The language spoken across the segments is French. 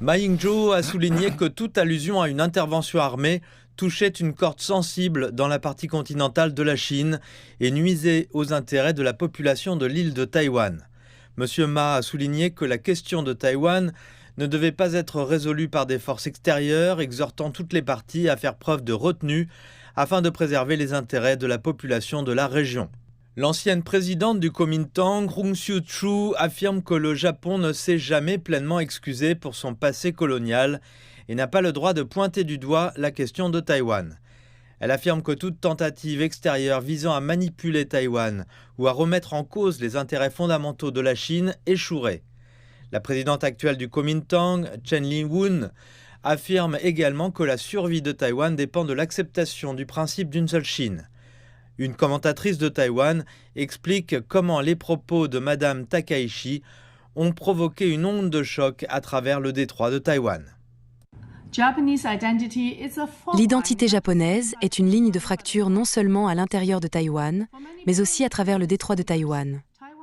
Ma Ying-jeou a souligné que toute allusion à une intervention armée touchait une corde sensible dans la partie continentale de la Chine et nuisait aux intérêts de la population de l'île de Taïwan. Monsieur Ma a souligné que la question de Taïwan ne devait pas être résolue par des forces extérieures, exhortant toutes les parties à faire preuve de retenue afin de préserver les intérêts de la population de la région. L'ancienne présidente du Kuomintang, Aung San Suu Kyi, affirme que le Japon ne s'est jamais pleinement excusé pour son passé colonial et n'a pas le droit de pointer du doigt la question de Taïwan. Elle affirme que toute tentative extérieure visant à manipuler Taïwan ou à remettre en cause les intérêts fondamentaux de la Chine échouerait. La présidente actuelle du Kuomintang, Chen Li-won, affirme également que la survie de Taïwan dépend de l'acceptation du principe d'une seule Chine. Une commentatrice de Taïwan explique comment les propos de Madame Takaichi ont provoqué une onde de choc à travers le détroit de Taïwan. L'identité japonaise est une ligne de fracture non seulement à l'intérieur de Taïwan, mais aussi à travers le détroit de Taïwan.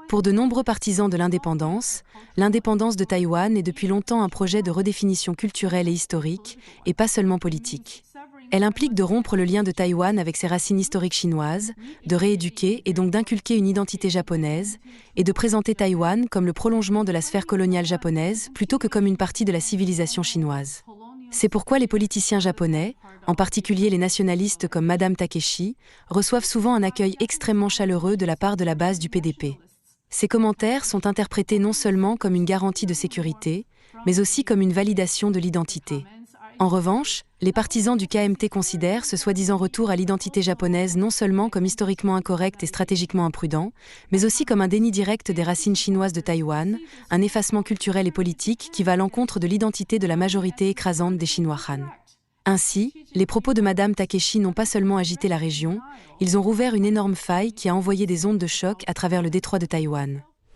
Pour de nombreux partisans de l'indépendance de Taïwan est depuis longtemps un projet de redéfinition culturelle et historique, et pas seulement politique. Elle implique de rompre le lien de Taïwan avec ses racines historiques chinoises, de rééduquer et donc d'inculquer une identité japonaise, et de présenter Taïwan comme le prolongement de la sphère coloniale japonaise plutôt que comme une partie de la civilisation chinoise. C'est pourquoi les politiciens japonais, en particulier les nationalistes comme Madame Takeshi, reçoivent souvent un accueil extrêmement chaleureux de la part de la base du PDP. Ces commentaires sont interprétés non seulement comme une garantie de sécurité, mais aussi comme une validation de l'identité. En revanche, les partisans du KMT considèrent ce soi-disant retour à l'identité japonaise non seulement comme historiquement incorrect et stratégiquement imprudent, mais aussi comme un déni direct des racines chinoises de Taïwan, un effacement culturel et politique qui va à l'encontre de l'identité de la majorité écrasante des Chinois Han. Ainsi, les propos de Madame Takeshi n'ont pas seulement agité la région, ils ont rouvert une énorme faille qui a envoyé des ondes de choc à travers le détroit de Taïwan.